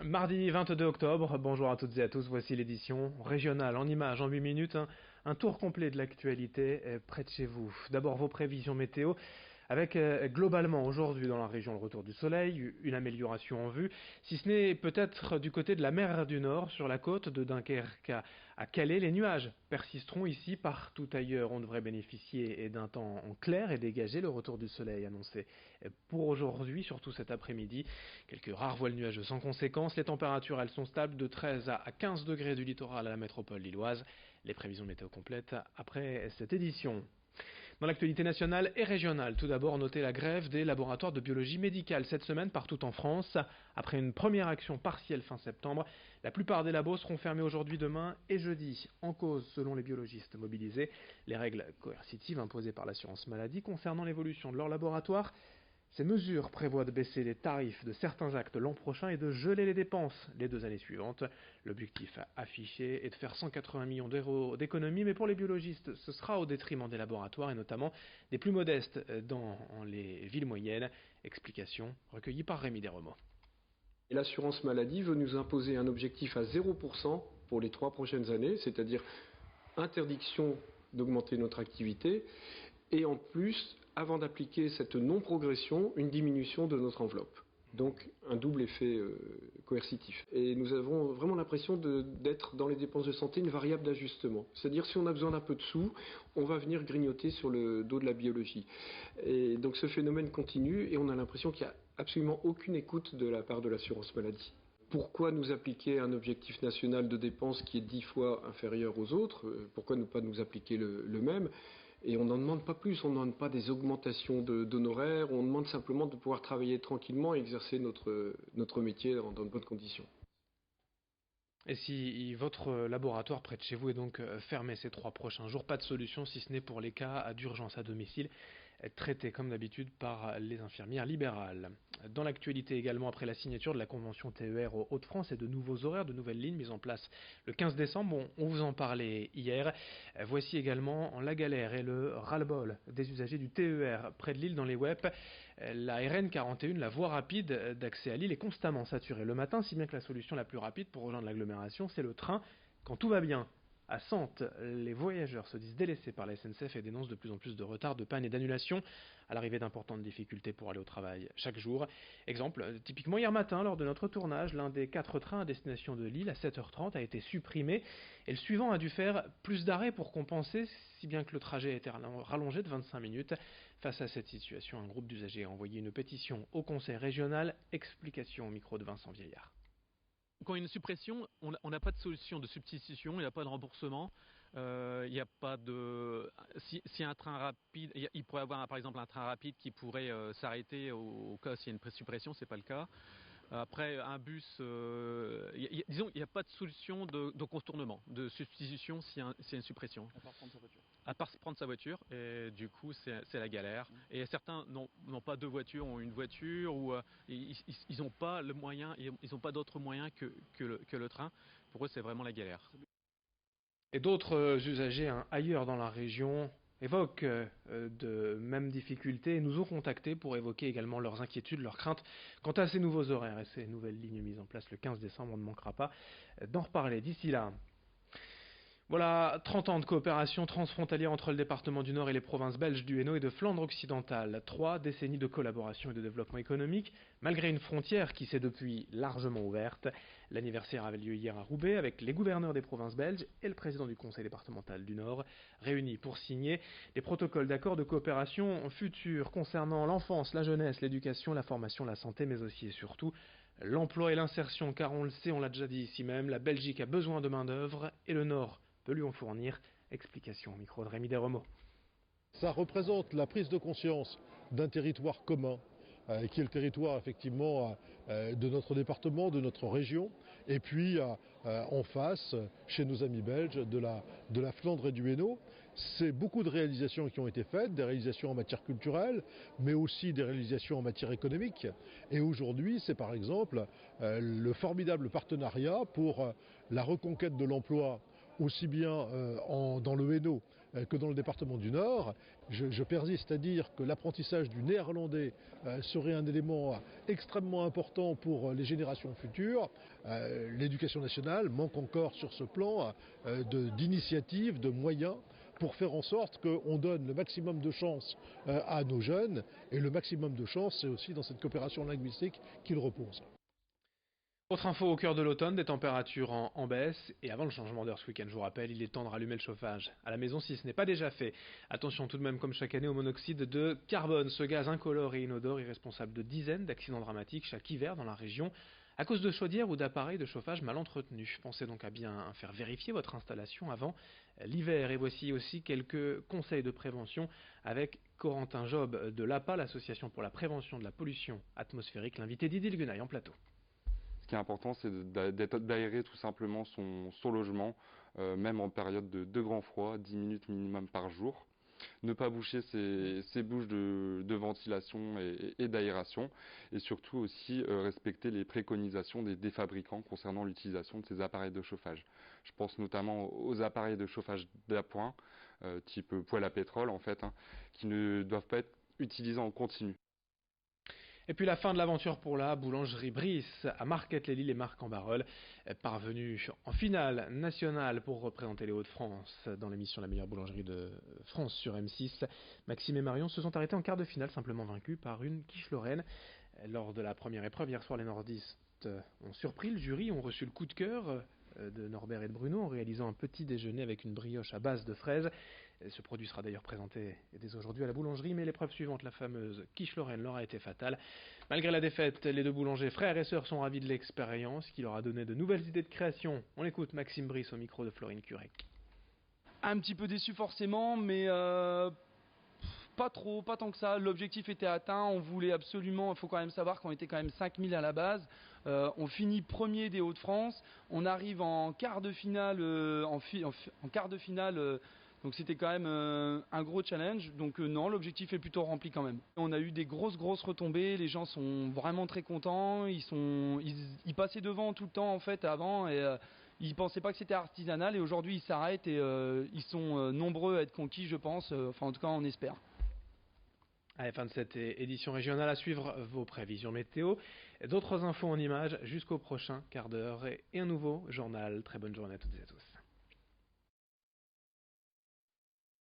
Mardi 22 octobre, bonjour à toutes et à tous, voici l'édition régionale en images en 8 minutes, un tour complet de l'actualité près de chez vous. D'abord vos prévisions météo, avec globalement aujourd'hui dans la région le retour du soleil, une amélioration en vue, si ce n'est peut-être du côté de la mer du Nord, sur la côte de Dunkerque à Calais, les nuages persisteront ici, partout ailleurs on devrait bénéficier d'un temps clair et dégagé, le retour du soleil annoncé pour aujourd'hui, surtout cet après-midi. Quelques rares voiles nuageux sans conséquence, les températures elles sont stables de 13 à 15 degrés du littoral à la métropole lilloise. Les prévisions météo complètes après cette édition. Dans l'actualité nationale et régionale, tout d'abord, notez la grève des laboratoires de biologie médicale cette semaine partout en France. Après une première action partielle fin septembre, la plupart des labos seront fermés aujourd'hui, demain et jeudi. En cause, selon les biologistes mobilisés, les règles coercitives imposées par l'assurance maladie concernant l'évolution de leur laboratoire. Ces mesures prévoient de baisser les tarifs de certains actes l'an prochain et de geler les dépenses les 2 années suivantes. L'objectif affiché est de faire 180 millions d'euros d'économies, mais pour les biologistes, ce sera au détriment des laboratoires et notamment des plus modestes dans les villes moyennes. Explication recueillie par Rémi Desremeaux. Et l'assurance maladie veut nous imposer un objectif à 0% pour les 3 prochaines années, c'est-à-dire interdiction d'augmenter notre activité et en plus, avant d'appliquer cette non-progression, une diminution de notre enveloppe. Donc un double effet coercitif. Et nous avons vraiment l'impression d'être dans les dépenses de santé une variable d'ajustement. C'est-à-dire si on a besoin d'un peu de sous, on va venir grignoter sur le dos de la biologie. Et donc ce phénomène continue et on a l'impression qu'il n'y a absolument aucune écoute de la part de l'assurance maladie. Pourquoi nous appliquer un objectif national de dépenses qui est 10 fois inférieur aux autres? Pourquoi ne pas nous appliquer le même? Et on n'en demande pas plus, on n'en demande pas des augmentations d'honoraires, on demande simplement de pouvoir travailler tranquillement et exercer notre métier dans de bonnes conditions. Et si votre laboratoire près de chez vous est donc fermé ces 3 prochains jours, pas de solution si ce n'est pour les cas d'urgence à domicile, traités comme d'habitude par les infirmières libérales. Dans l'actualité également, après la signature de la convention TER aux Hauts-de-France et de nouveaux horaires, de nouvelles lignes mises en place le 15 décembre, on vous en parlait hier. Voici également la galère et le ras-le-bol des usagers du TER près de Lille dans les WEP. La RN 41, la voie rapide d'accès à Lille, est constamment saturée le matin, si bien que la solution la plus rapide pour rejoindre l'agglomération, c'est le train quand tout va bien. À Sante, les voyageurs se disent délaissés par la SNCF et dénoncent de plus en plus de retards, de pannes et d'annulations à l'arrivée d'importantes difficultés pour aller au travail chaque jour. Exemple, typiquement hier matin, lors de notre tournage, l'un des 4 trains à destination de Lille à 7h30 a été supprimé et le suivant a dû faire plus d'arrêts pour compenser, si bien que le trajet a été rallongé de 25 minutes. Face à cette situation, un groupe d'usagers a envoyé une pétition au conseil régional. Explication au micro de Vincent Vieillard. Quand il y a une suppression, on n'a pas de solution de substitution, il n'y a pas de remboursement, il n'y a pas de... Si un train rapide, il pourrait y avoir par exemple un train rapide qui pourrait s'arrêter au cas s'il y a une suppression, c'est pas le cas. Après un bus, disons il n'y a pas de solution de contournement, de substitution s'il y a une suppression. À part prendre sa voiture. À part prendre sa voiture, et du coup c'est la galère. Et certains n'ont pas 2 voitures, ont une voiture, ou ils n'ont pas le moyen, ils n'ont pas d'autres moyens que le train. Pour eux c'est vraiment la galère. Et d'autres usagers ailleurs dans la région évoquent de mêmes difficultés et nous ont contactés pour évoquer également leurs inquiétudes, leurs craintes quant à ces nouveaux horaires et ces nouvelles lignes mises en place le 15 décembre. On ne manquera pas d'en reparler d'ici là. Voilà 30 ans de coopération transfrontalière entre le département du Nord et les provinces belges du Hainaut et de Flandre occidentale. 3 décennies de collaboration et de développement économique, malgré une frontière qui s'est depuis largement ouverte. L'anniversaire avait lieu hier à Roubaix avec les gouverneurs des provinces belges et le président du conseil départemental du Nord, réunis pour signer des protocoles d'accord de coopération futurs concernant l'enfance, la jeunesse, l'éducation, la formation, la santé, mais aussi et surtout l'emploi et l'insertion, car on le sait, on l'a déjà dit ici même, la Belgique a besoin de main-d'œuvre et le Nord peut lui en fournir. Explication au micro de Rémi Desremeaux. Ça représente la prise de conscience d'un territoire commun, qui est le territoire effectivement de notre département, de notre région, et puis en face, chez nos amis belges, de la Flandre et du Hainaut. C'est beaucoup de réalisations qui ont été faites, des réalisations en matière culturelle, mais aussi des réalisations en matière économique. Et aujourd'hui, c'est par exemple le formidable partenariat pour la reconquête de l'emploi, aussi bien dans le Hainaut que dans le département du Nord. Je persiste à dire que l'apprentissage du néerlandais serait un élément extrêmement important pour les générations futures. L'éducation nationale manque encore sur ce plan d'initiatives, de moyens pour faire en sorte qu'on donne le maximum de chances à nos jeunes. Et le maximum de chances, c'est aussi dans cette coopération linguistique qu'il repose. Autre info au cœur de l'automne, des températures en baisse. Et avant le changement d'heure ce week-end, je vous rappelle, il est temps de rallumer le chauffage à la maison si ce n'est pas déjà fait. Attention tout de même, comme chaque année, au monoxyde de carbone. Ce gaz incolore et inodore est responsable de dizaines d'accidents dramatiques chaque hiver dans la région à cause de chaudières ou d'appareils de chauffage mal entretenus. Pensez donc à bien faire vérifier votre installation avant l'hiver. Et voici aussi quelques conseils de prévention avec Corentin Job de l'APA, l'Association pour la prévention de la pollution atmosphérique, l'invité d'Idil Gunaï en plateau. Ce qui est important, c'est d'aérer tout simplement son logement, même en période de grand froid, 10 minutes minimum par jour. Ne pas boucher ses bouches de ventilation et d'aération. Et surtout aussi respecter les préconisations des fabricants concernant l'utilisation de ces appareils de chauffage. Je pense notamment aux appareils de chauffage d'appoint, type poêle à pétrole en fait, qui ne doivent pas être utilisés en continu. Et puis la fin de l'aventure pour la boulangerie Brice à Marquette-les-Lilles et Marc-en-Barœul, parvenu en finale nationale pour représenter les Hauts-de-France dans l'émission La meilleure boulangerie de France sur M6. Maxime et Marion se sont arrêtés en quart de finale, simplement vaincus par une quiche lorraine. Lors de la première épreuve, hier soir, les nordistes ont surpris le jury, ont reçu le coup de cœur de Norbert et de Bruno en réalisant un petit déjeuner avec une brioche à base de fraises. Ce produit sera d'ailleurs présenté dès aujourd'hui à la boulangerie, mais l'épreuve suivante, la fameuse quiche lorraine, leur a été fatale. Malgré la défaite, les deux boulangers, frères et sœurs, sont ravis de l'expérience qui leur a donné de nouvelles idées de création. On écoute Maxime Brice au micro de Florine Curec. Un petit peu déçu forcément, mais pas tant que ça. L'objectif était atteint, on voulait absolument, il faut quand même savoir qu'on était quand même 5000 à la base. On finit premier des Hauts-de-France, on arrive en quart de finale, donc c'était quand même un gros challenge. Donc non, l'objectif est plutôt rempli quand même. On a eu des grosses retombées, les gens sont vraiment très contents, ils passaient devant tout le temps en fait avant et ils pensaient pas que c'était artisanal et aujourd'hui ils s'arrêtent et ils sont nombreux à être conquis je pense, enfin en tout cas on espère. Allez, fin de cette édition régionale, à suivre vos prévisions météo, d'autres infos en images jusqu'au prochain quart d'heure et un nouveau journal. Très bonne journée à toutes et à tous.